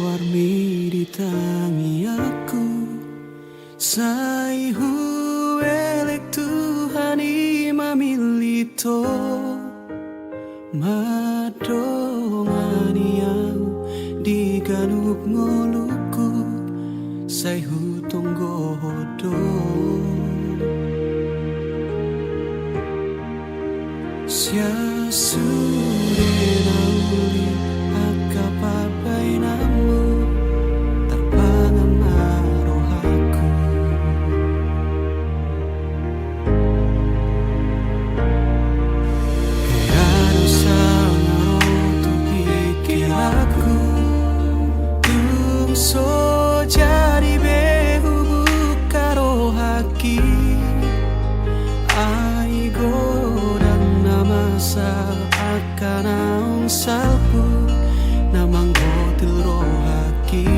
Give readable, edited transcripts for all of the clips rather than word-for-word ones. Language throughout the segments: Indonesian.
warmi ditangi aku sai huelek Tuhani mamilito madongani au diganup ngoluku sai hutunggo hodo sia sudenauli akapapai namu terpangan marohaku Heanu sangarotu pikir aku tungso jadi behu bukaro haki aigo sa akan aung salpu namang gotil rohaki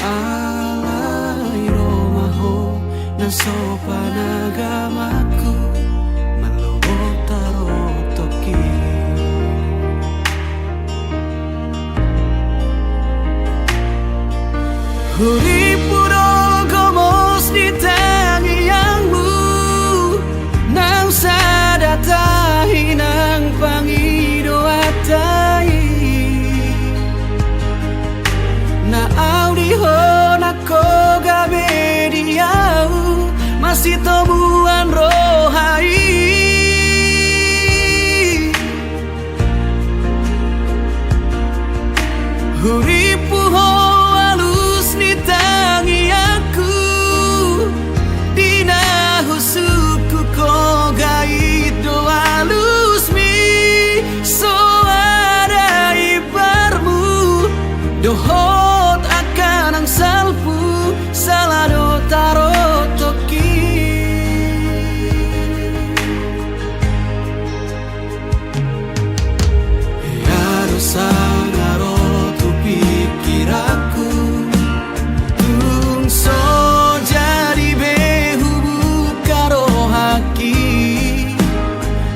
alai romaho na sopan agamaku malubog tarotoki huri puro gomos di sadatahi nang pangido atai na audiho na koga bediau masih temuan rohai huripuho alus ni tangi aku dina husuku koga itu halus mi so ada ibarmu dohot akan ang salpu salado tarotoki harus sangarotu pikir aku tungso jadi behu bukaro haki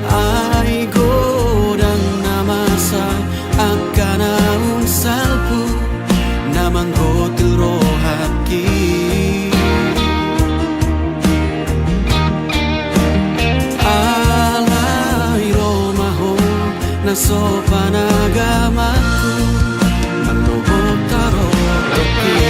ai godang namasa akan aung salpu namang gotil rohaki alai romaho na sopan agamaku malubog tarotoki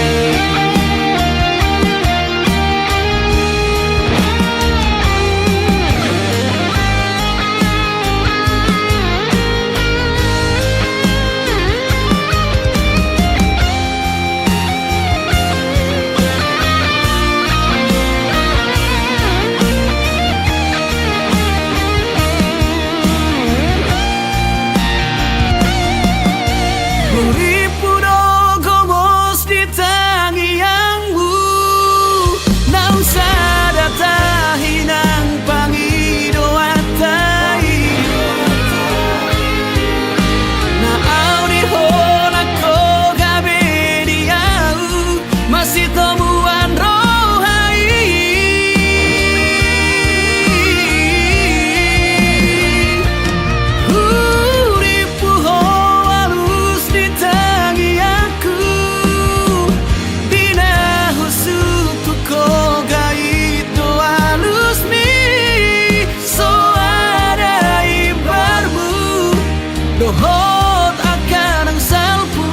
dohot akan ang salpu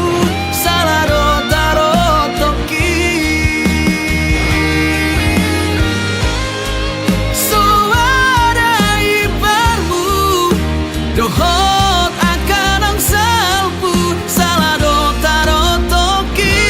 salado tarotoki so ada ibarmu dohot akan ang salpu salado tarotoki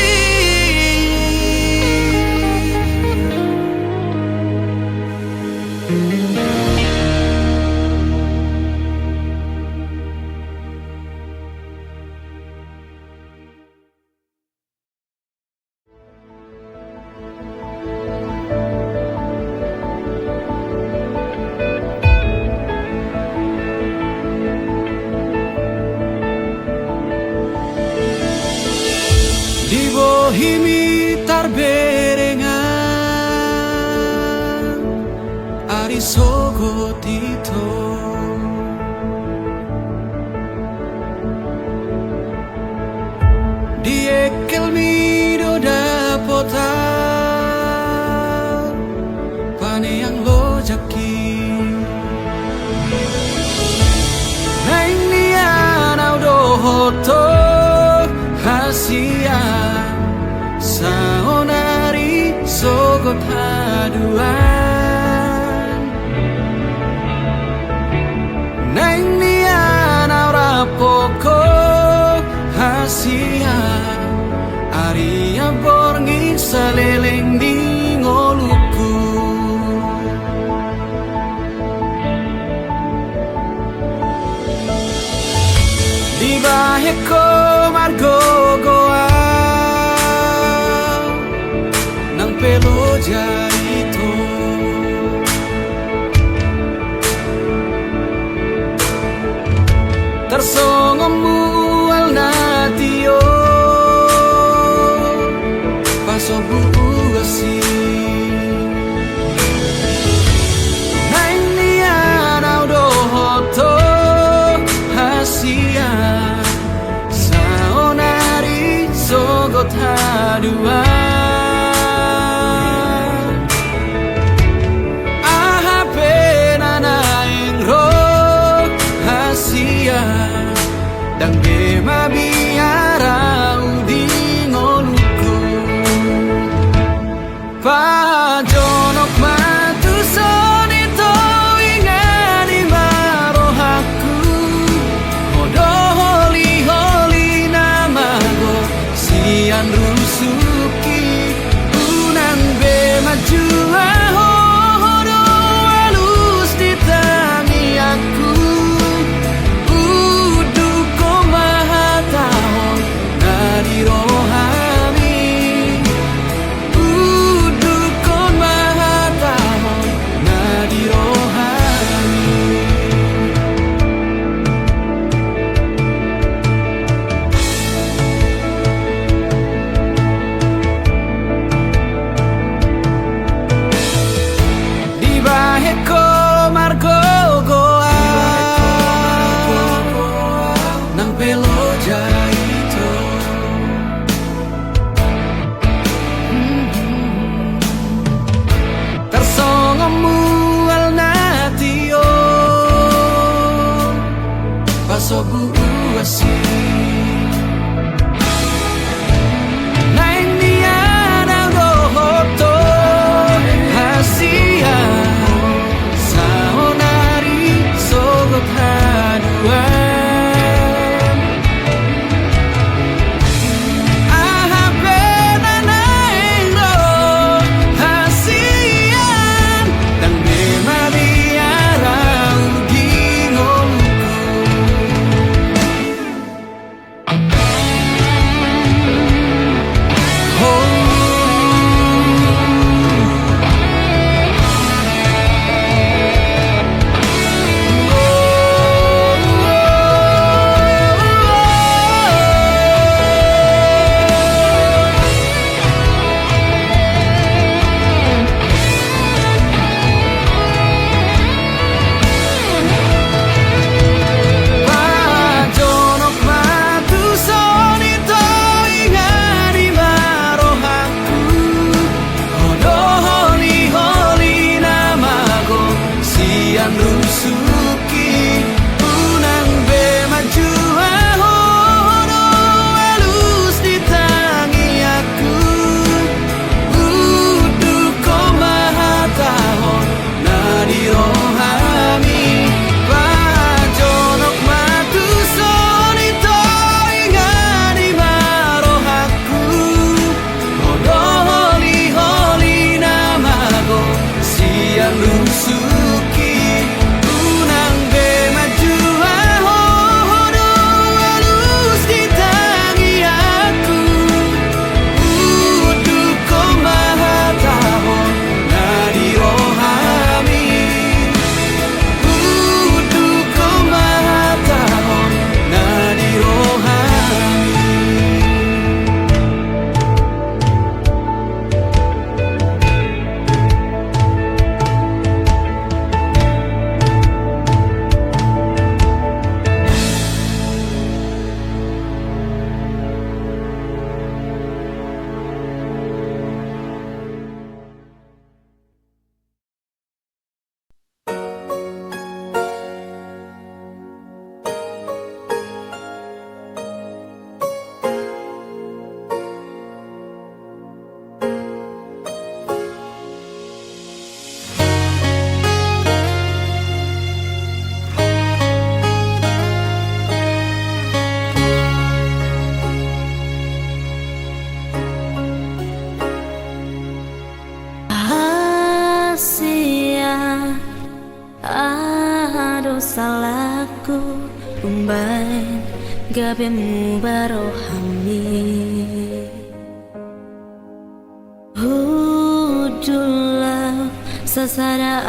Dibohimi tarberengan ari sogo tito kel mido dapota pane yang lo jaki nang nian audo hoto hasia saonari sogot haduan nang nian aura poko hasia aria borngi saleleng di ngoluku di baheko margo goa nang pelo jaito tersongomu al natio paso buasi nang nian audo hoto hasia saonari sogot haduan aha penana engro hasia dang bema biara udi ngoluku pajonok matu sonito ingani marohaku hodo holi holi namago sian rusuki unang bema jua hodo alus ditangi aku rohani udukon mahatahon nadi rohani di baheko margo goa nang pelo jaito tersongomu al natio paso buasi nang nian audo hoto hasia saonari sogot haduan aha penana engro hasian dan bema biara ugi ngoluku umbain gabemu barohami Hudulah sasada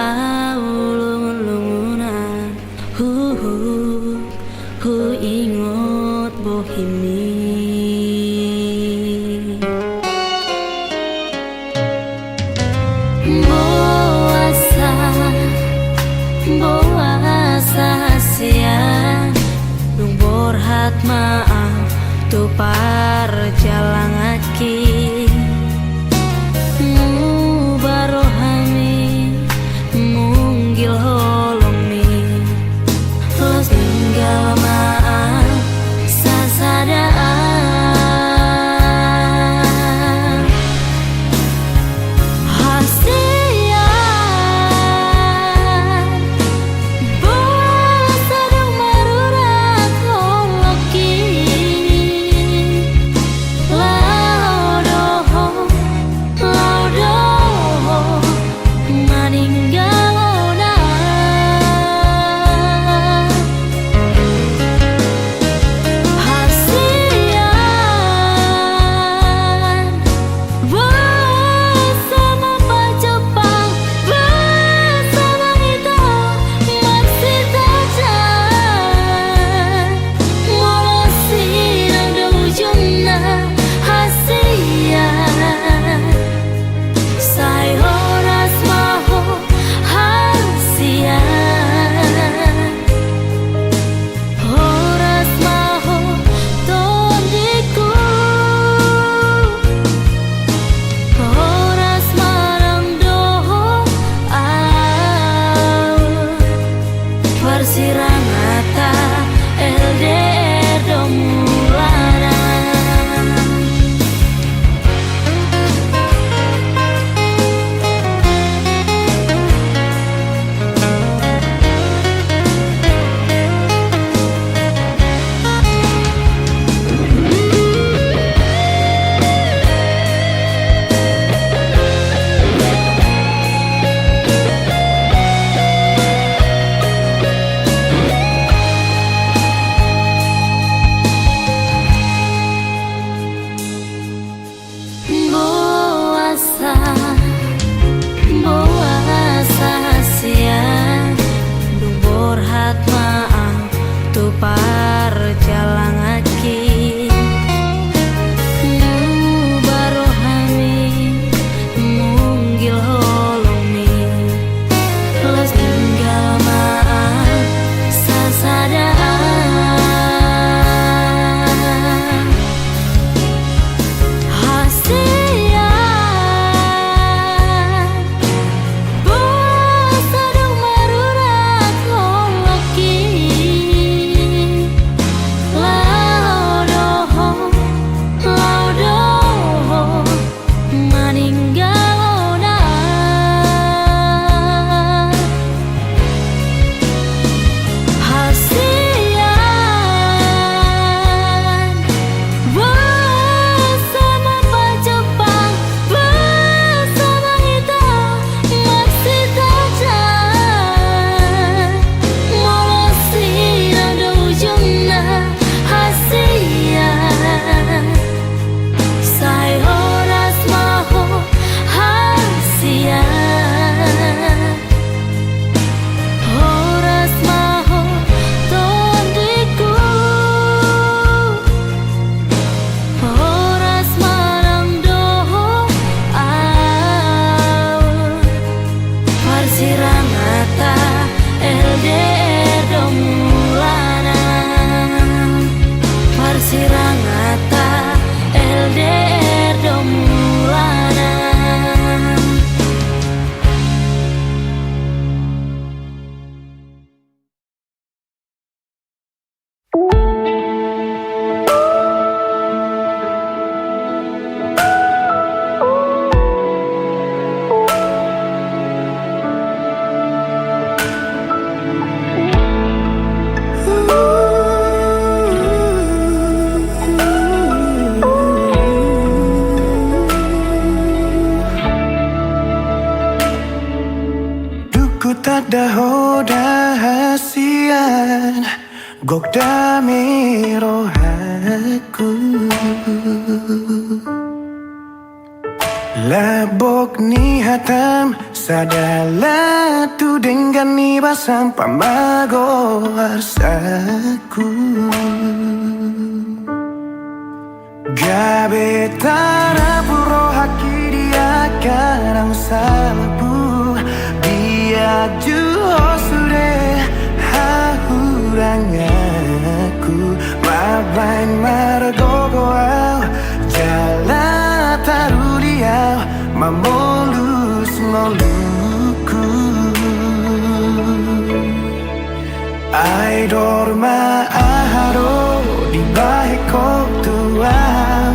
aulung-lungunan Hu ingot bohimi Boasa siang Dung borhat maaf tu parjalang aki Mu barohami munggil holomi Los tinggal maaf sasadaan Siranata LDR domulana Boasa siang Dung borhat maaf tu parjalang aki Mu barohami munggil holomi Los tinggal maaf sasadaan Love Gok dame rohaku Labok ni hatam Sadala tu dengan ni basam pamago arsaku Gabe tarapuro haki dia karang salapu Dia juho sure hahurangaku Mabain margogoau Jala taruliau Mamolus moluku Ai dorma aharo di baheko tuau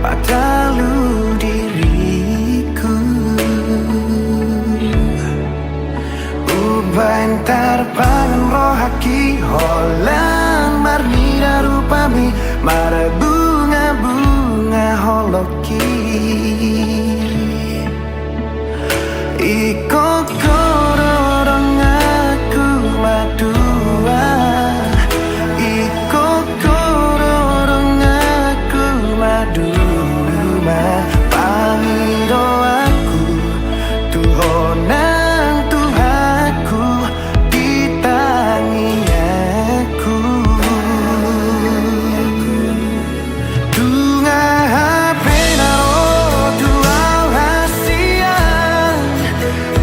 Patalu diriku Ubain tarpangan rohaki Holang marnida rupami Mara bunga-bunga holoki Iko kororong aku madua Iko kororong aku maduma Pamido aku Tuhonang Tuhaku Ditangi aku Tunga hapena o tuau hasian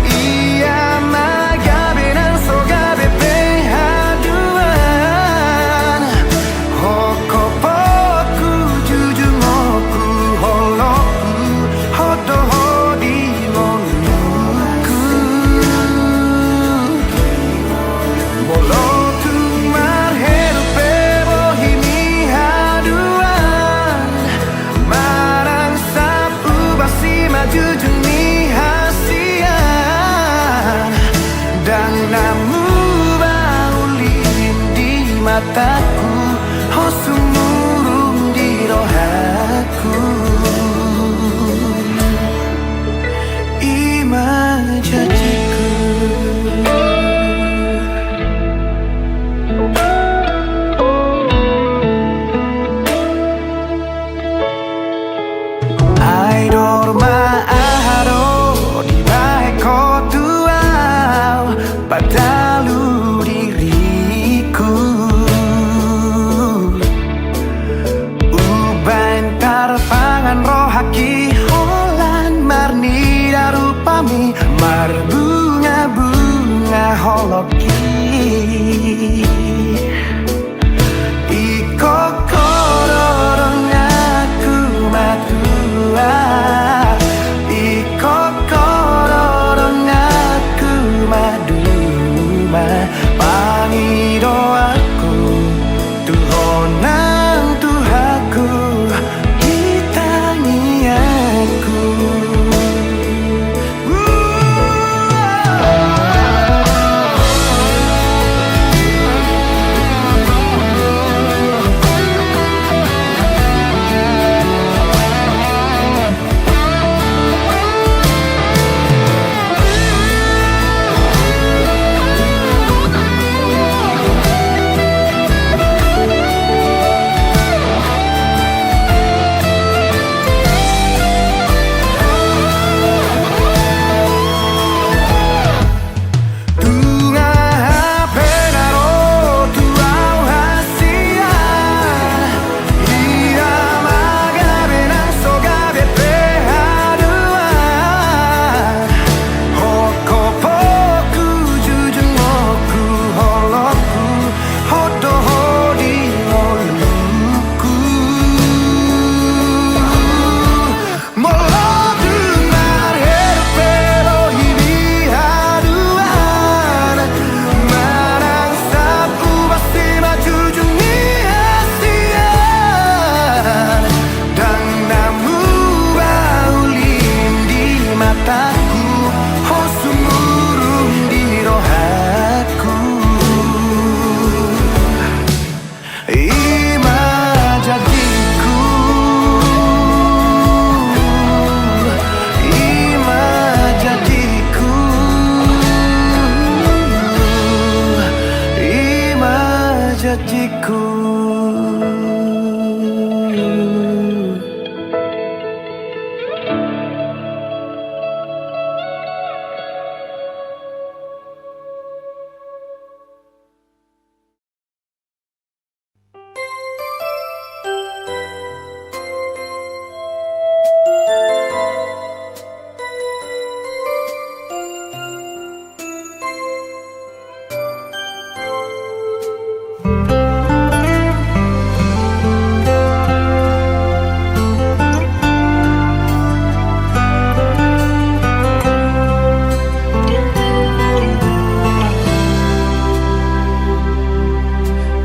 Ia magabe nang so gabe pehaduan Hoko poku jujungoku holoku Hodo hodi moluku Bolo tu marheru pebo himi haduan Marang sapu basi maju juni hasian Dan namu baulin di mataku Hosumurung di rohaku Ima janjiku Ai dorma aharo di baheko tuau Padalu diriku Ubain janjiku.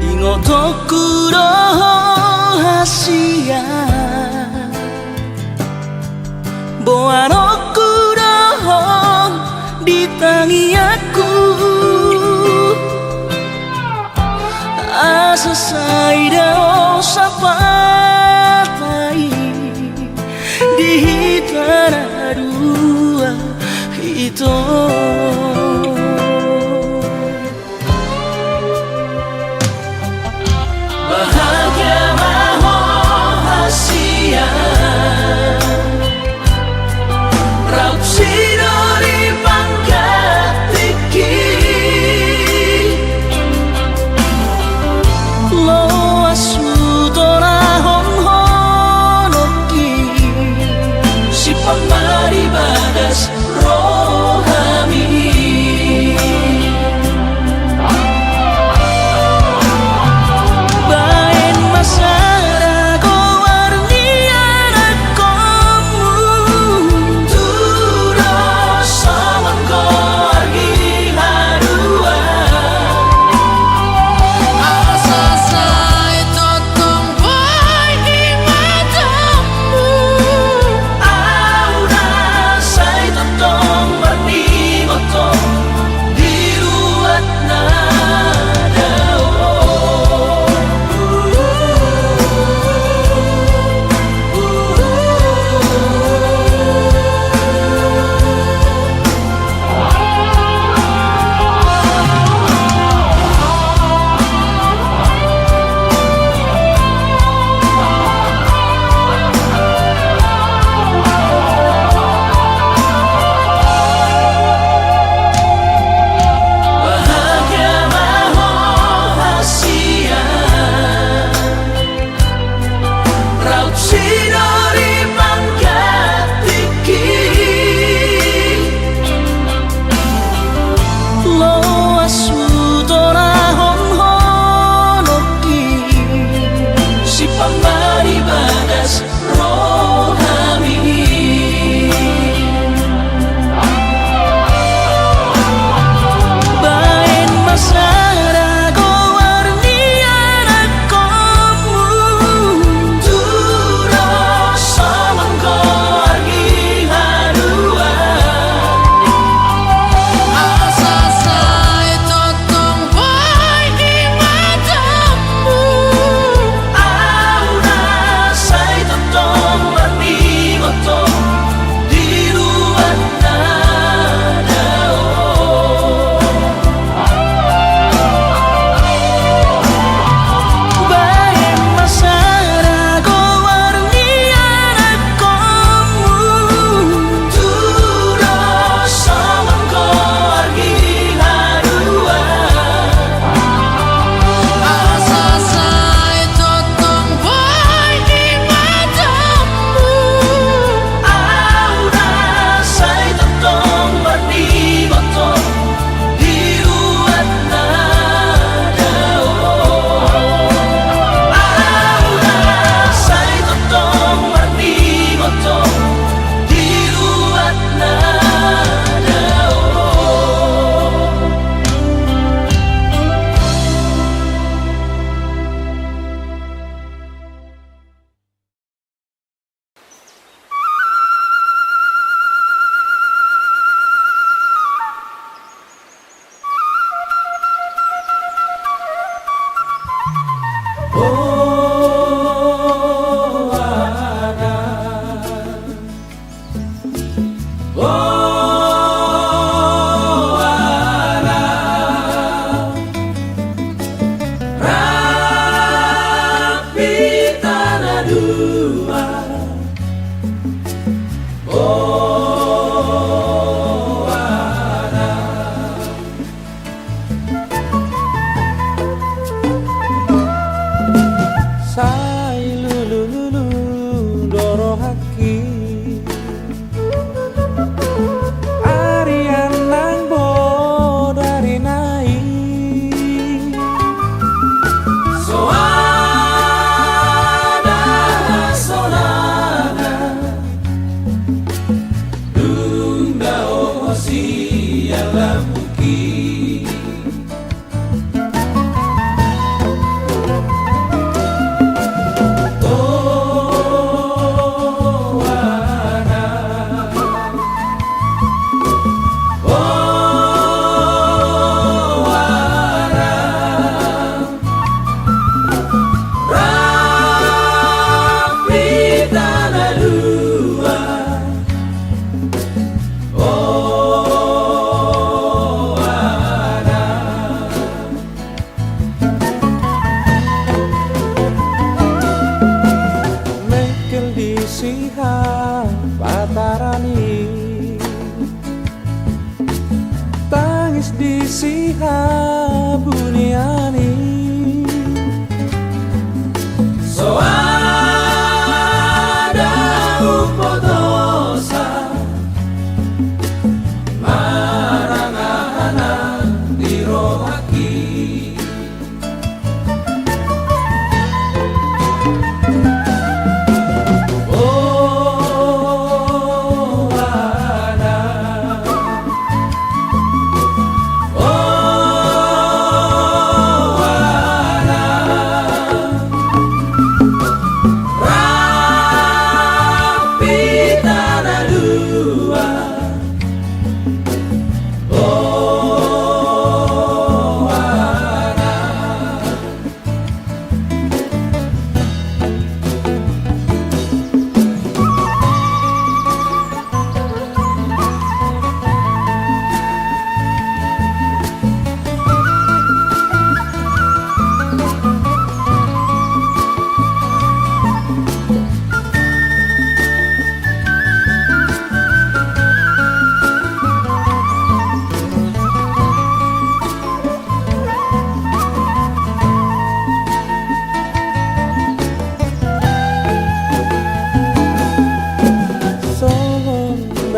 Ingotoku rahasia Boanoku dohong di tangiaku Asa saida sapatai di tanah dua itu bahagia rahasia raup sidori pangkat tiki lo asutora hong honoki si pamari bagas rohami siha buniani so ada upodosa marangana dirohaki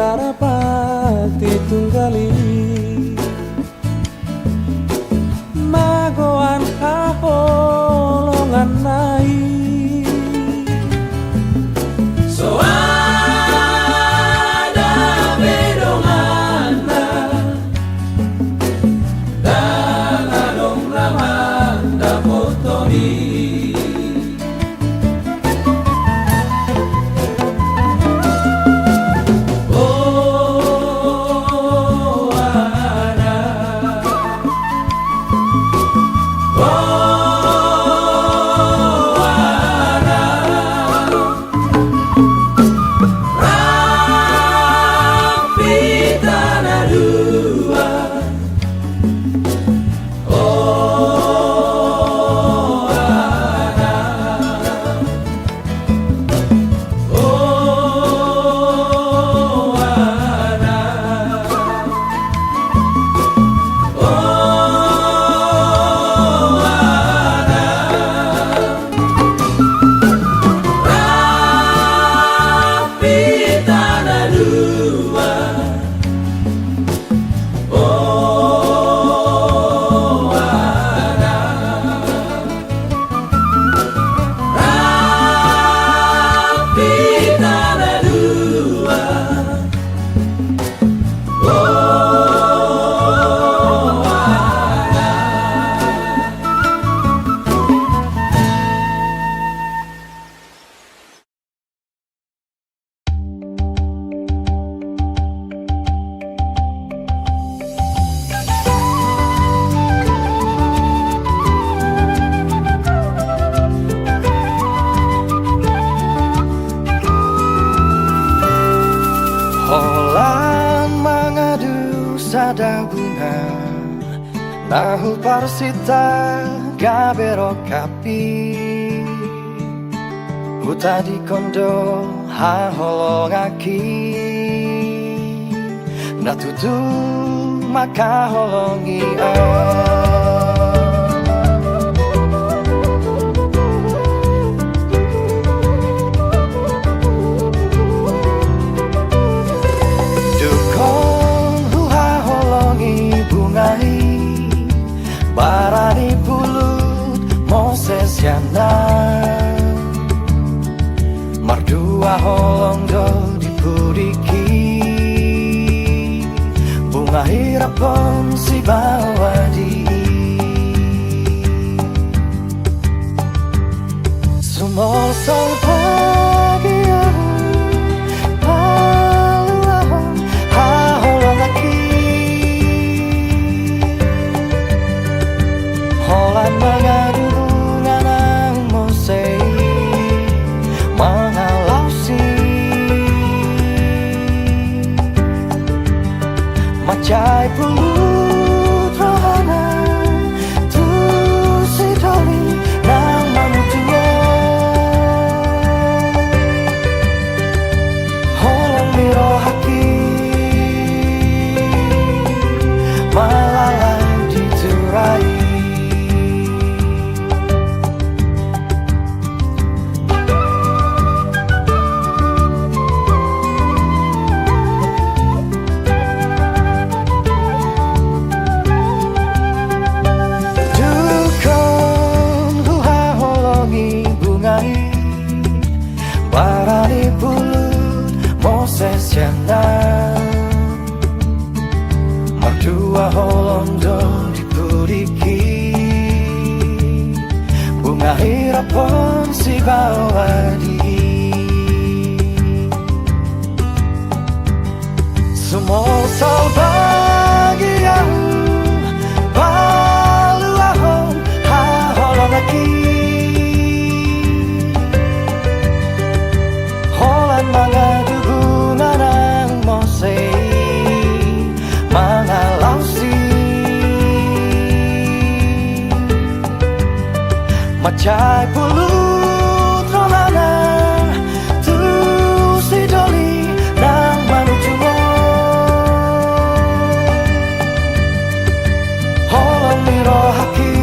Darapati tunggali magoan kaholongan nai so ada bedongana daladong lamanda potoni Holan mangadu sada bunga Nahul parsita gabero kapi Huta di kondo ha holongaki Natutu maka holongi Barani pulut Moses yana Mardua holong do dipuriki Bunga hirapon si bawadi Sumol sol pagi paluahon ha holong aki Holan mengadu bunga nang mosei mengalausi Macai pulut rohana tu si doli nang mamutua Warani bulut Moses Jangan Mardua holondo dipuriki Bunga hirapon si bawadi Sumol sol bagian Balu ahon ha holong lagi Holan mga dugunan ng Mose Mga lausi Macay pulut rohanan Tu si doli ng manuju mo Holong miro haki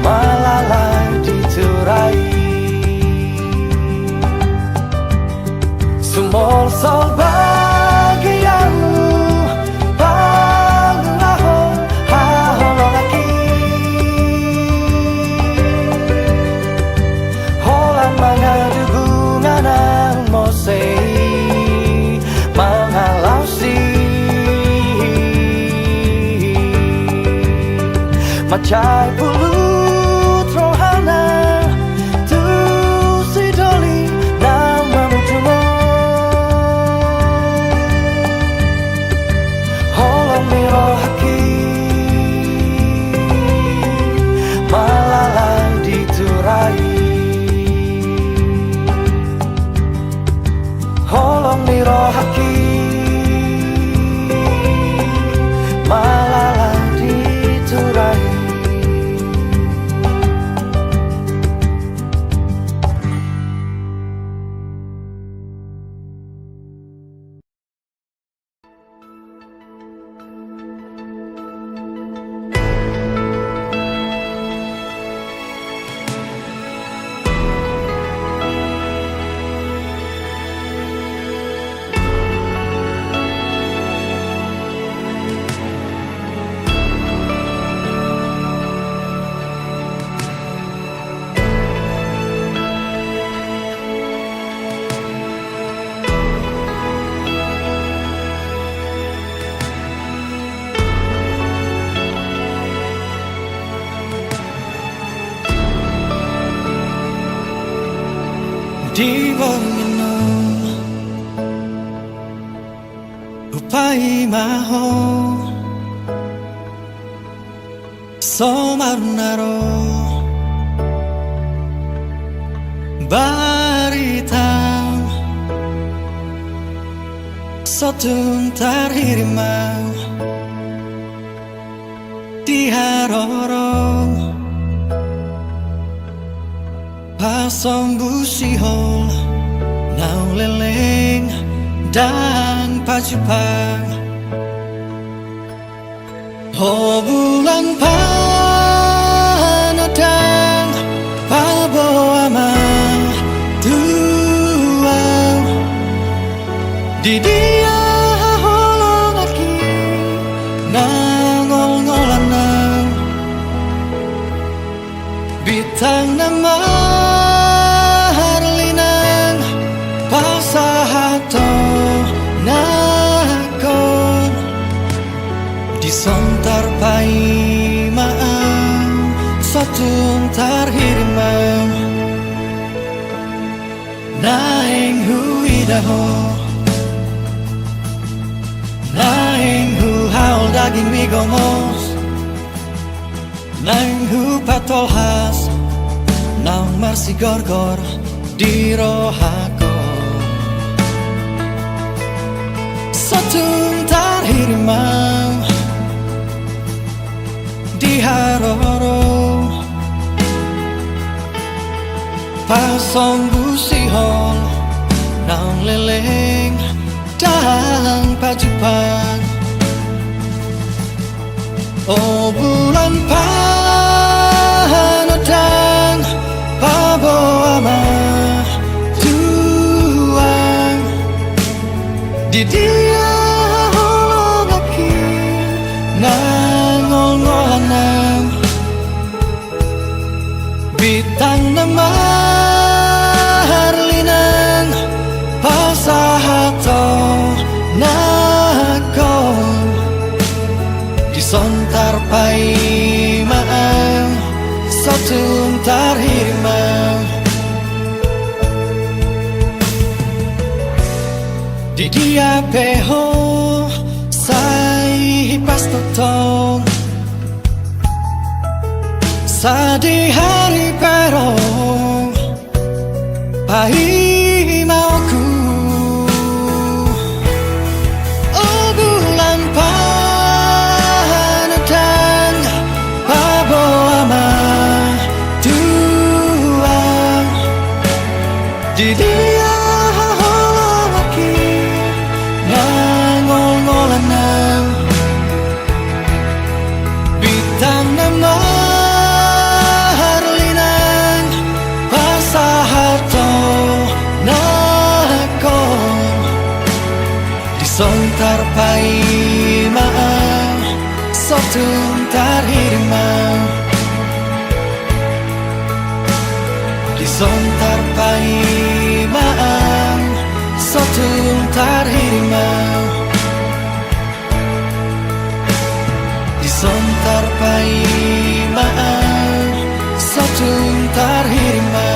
Malalay diturai Sumol sol bagianmu Balu ahon ha holong lagi Holan mga dugungan ng Mose Mga lausi Macay pulut rohana Tu si doli ng mamuju mo Holong miro haki Malalay diturai Holong miro haki Malalay diturai Di bawang upai maho somarnaro baritang sotun tarhirimau di harorong Pasong busihol Nau leleng Dan pacupang Ho bulan panodang Paboama Tuau Di dia holong aki Nangol-ngolanang Bitang nama Pasahato nakon Disontar paimaan Sotun tarhirimau Naing huidaho Naing hu haul daging migomos Naing hu patolhas Naung marsi gorgor di rohako Sotun tarhirimau di haroro Pasong busihol Naung leleng dan pacupang Oh bulan panodang Paboama Tuang Di dia holong aki Nangol-ngolanang Bitang nama nakon disontar pai maang sotun tarhirma di dia peho sai pas totong sa di hari perong pai mauku oh bulan panatang paboama tuang di dia holawaki ngangongolanang bitang nama sontar pai maang sotun tarhirma disontar pai maang sotun tarhirma disontar pai maang sotun tarhirma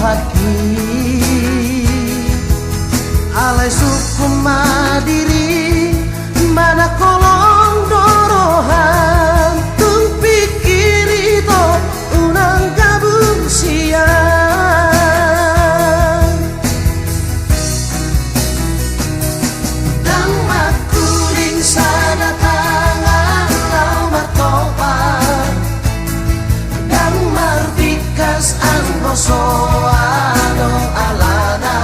lagi alai suku madiri mana kolong dorohan tung pikiri to unang gabung siang dan makuring sana tangan lau martopan dan marbikas angkoso ano alana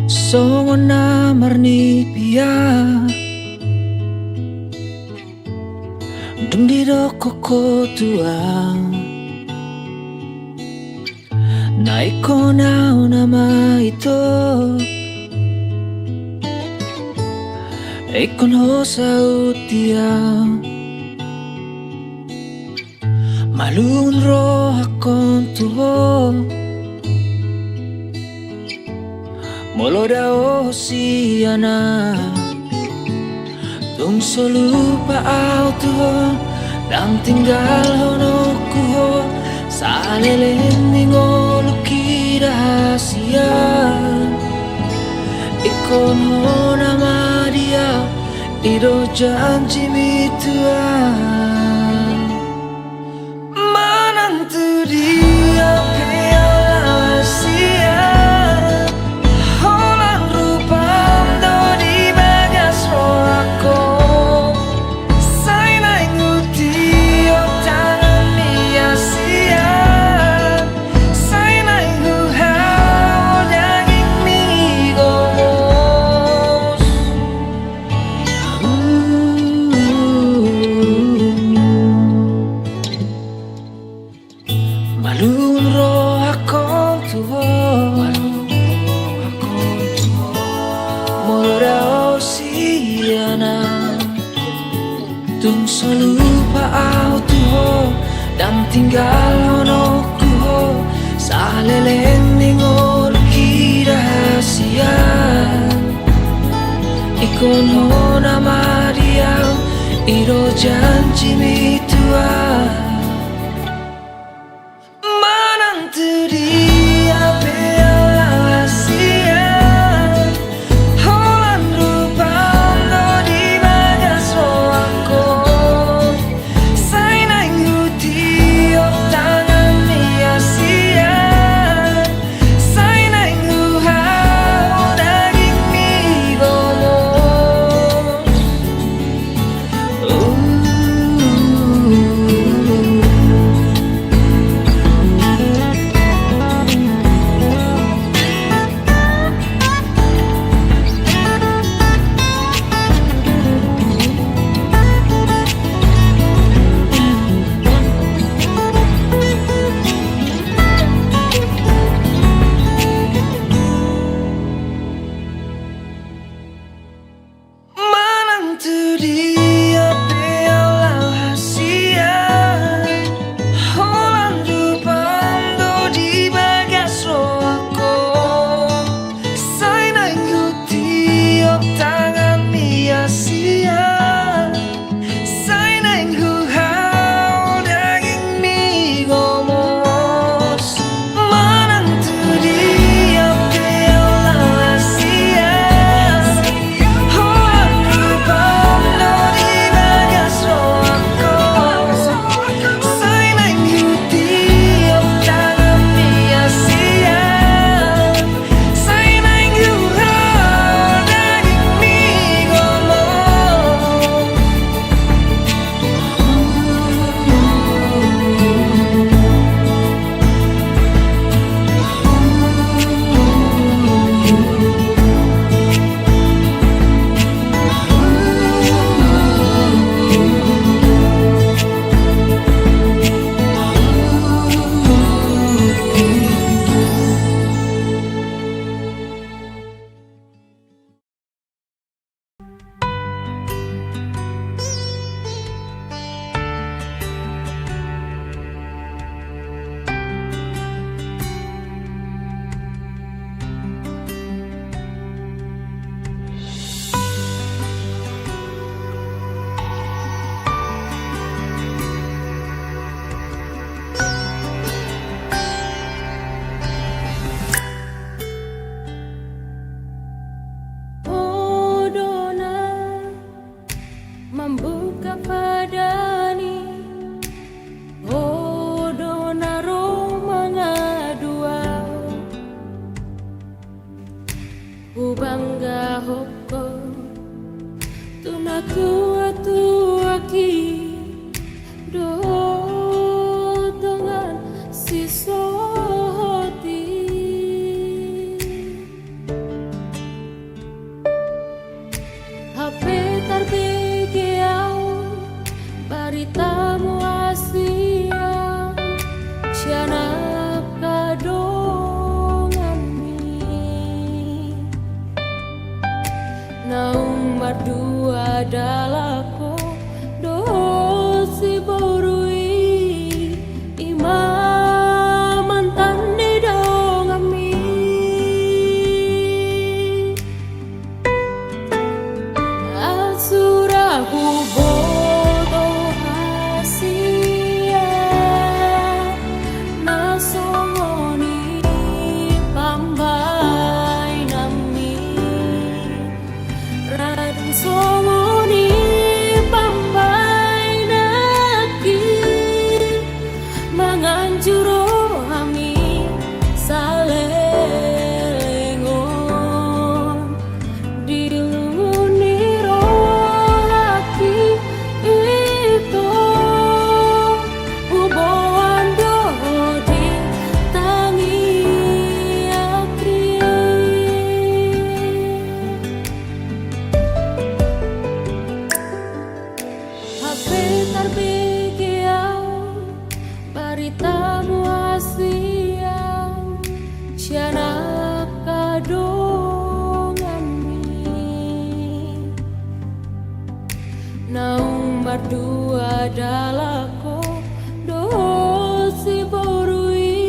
Songona marni pia Dundiro koko tua Naiko na nama ito Ekon ho sautia Malun ro hakon tuho Molo dao siana Tung solupa au tuho Dang tinggal hono kuho Salelen ningo luki rahasia Iko ikon ho nama dia Ido janji mituan Menantu dia piala sia Holang rupam do di bagas roako Sai naik nguti o tangan dia sia Sai naik nguhau daging mi gomos Malun roh akon tuho Mora osiana Tung lupa au tuho Dan tinggal hono kuho Saleleng ningol rahasia Ikon ho nama dia Iro janji mitua Menantu dia piala sia Holan rupam do di bagas roako Sai naik nguti o tangan dia sia Sai naik nguhau daging mi gomos Menantu dia piala sia Holan rupam do di bagas roako Sai naik nguti o tangan dia sia Sai naik nguhau daging mi gomos Menantu dia piala sia Holan rupam do di bagas roako Sai naik nguti o tangan dia sia Sai naik nguhau daging mi gomos Odona membuka padani Odona romanga dua Ubangga hoko Tunaku atuaki Do dengan sisoti HP tarbigiau baritamu asia Sianap kadongan mi Naung mardua dalako dosi borui Imam mantan di dongan mi Asurahu bodo hasia Nasongoni pambai nami songoni pambai naki manganjuro hami salelengon diluni rohaki itu uboan dohodi tangi akri HP terbikiau barita muasiang siana kadongan naung berdua dalako dosi borui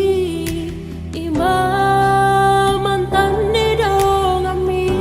imam mantan di dongami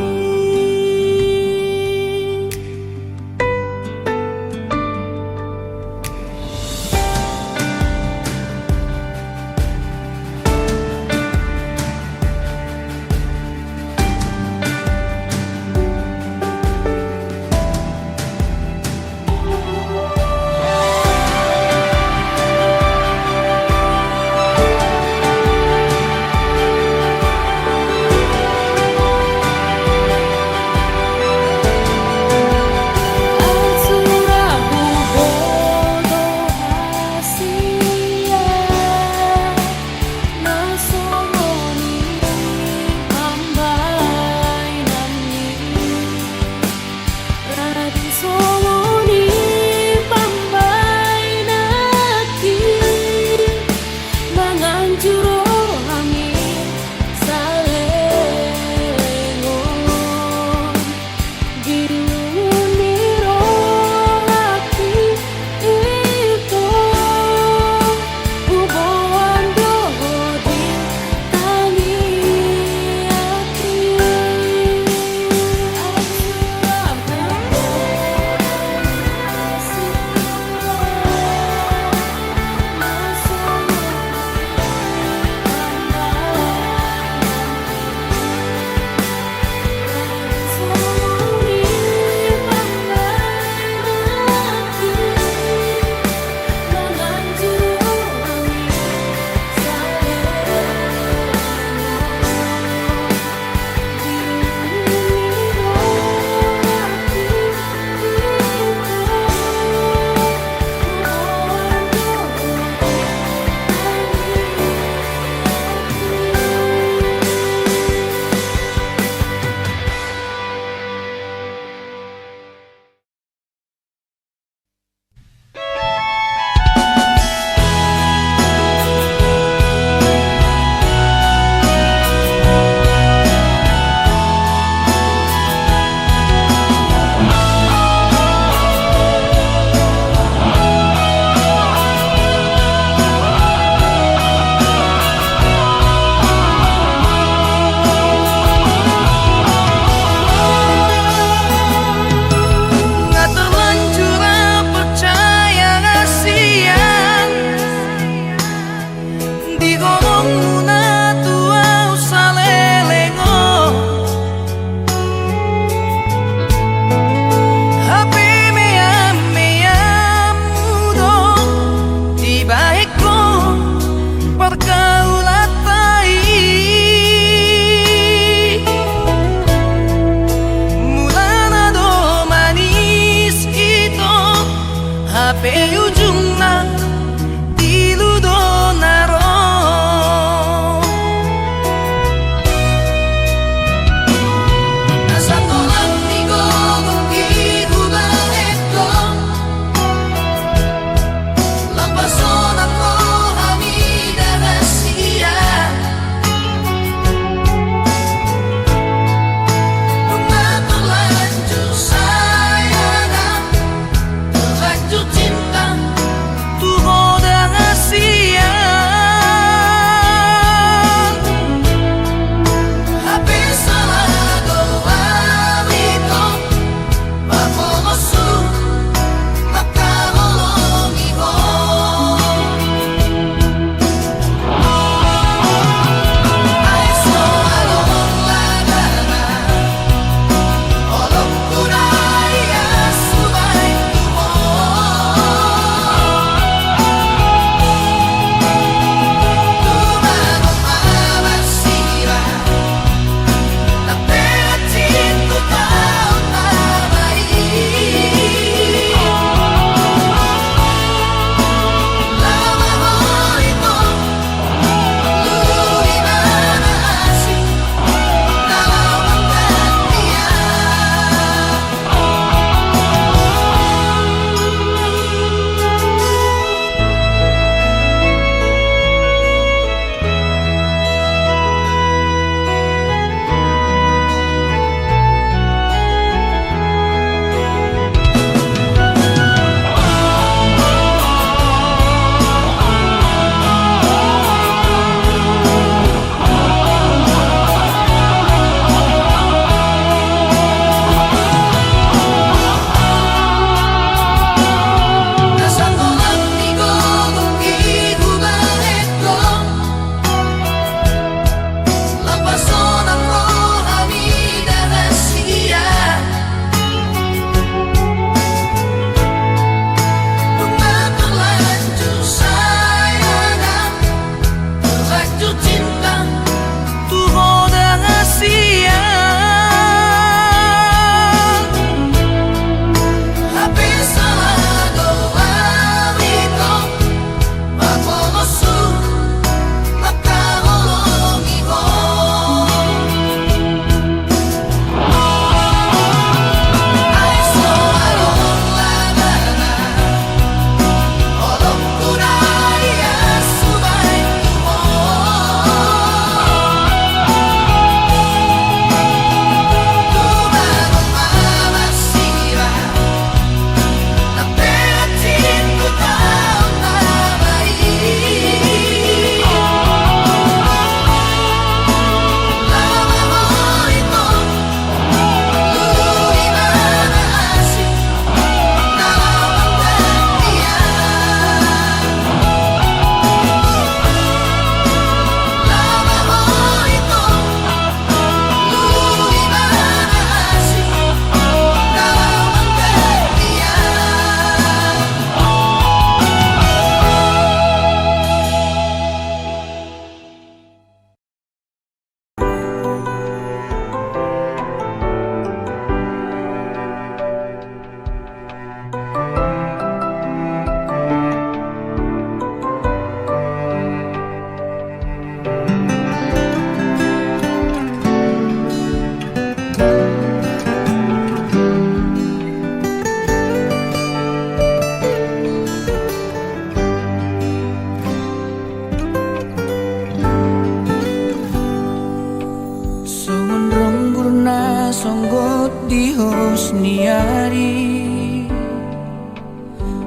lihos niari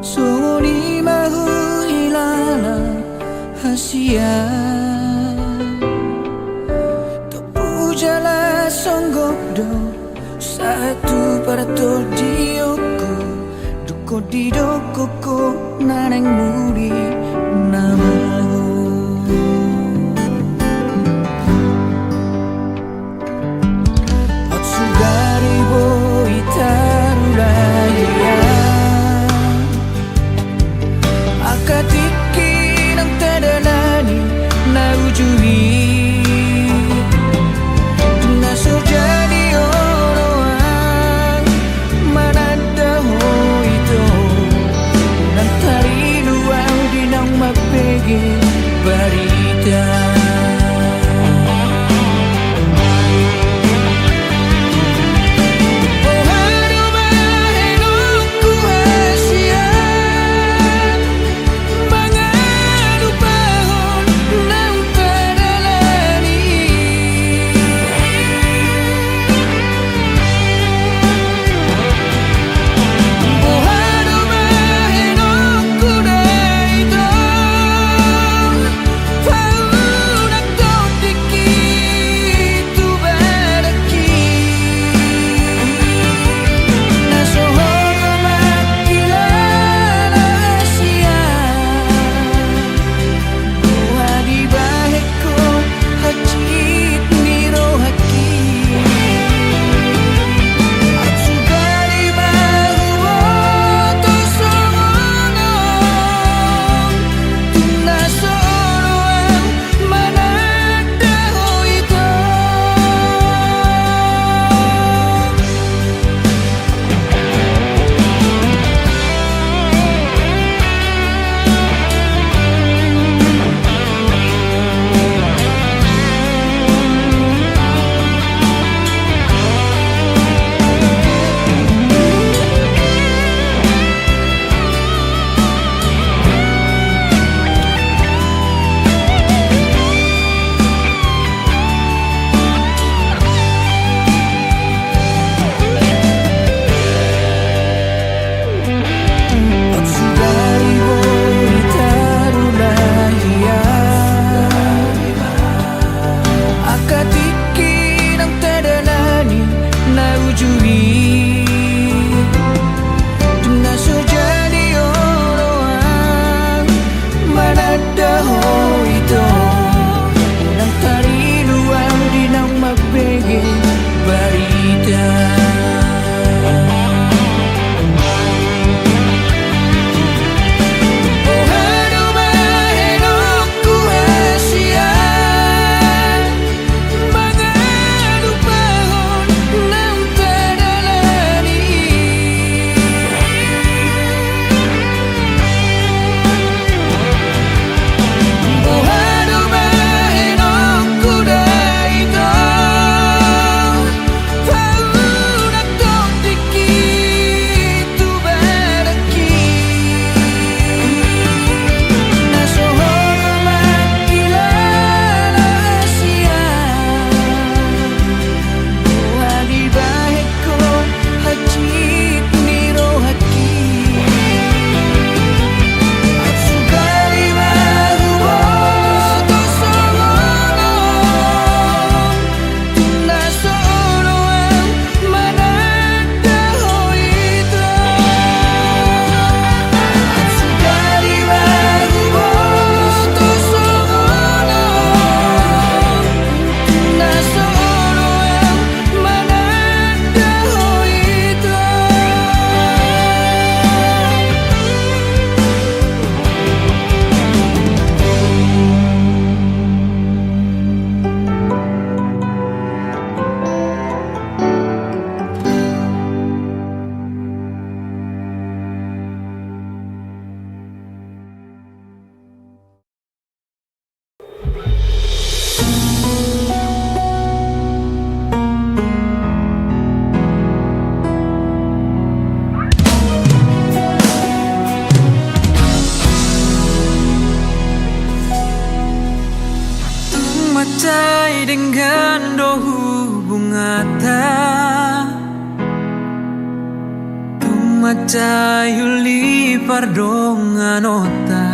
Soni mahu hilala hasia Topu jala songgok do Satu parator dioku Duko di dokoko naneng muri namahu Otsugari bo itarulaya Akatiki ng tadalani na ujui Nasojani oroang manadaho ito Nang tariluang din ang magbigay barita Macai dengan dohu bunga ta macayuli pardonganota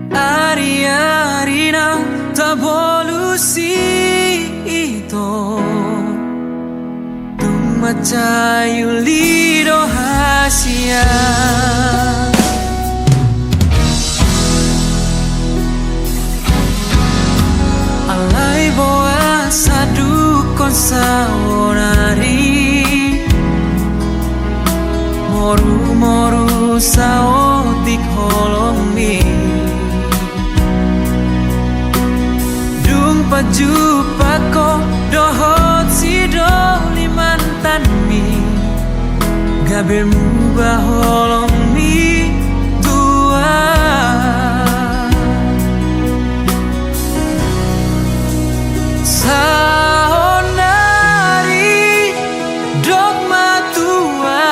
Ari-arina tabolusi ito Tung macayuli dohasia Alay boa sadu konsaonari Moru-moru saotik holomi Dung pajupako dohot sido limantanmi Gabirmu baholomi tua Saonari dogma tua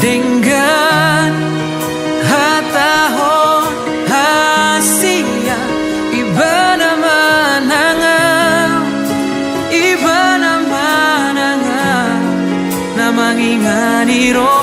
Dengan hatahon hasia Ibana mananga Namangingani ro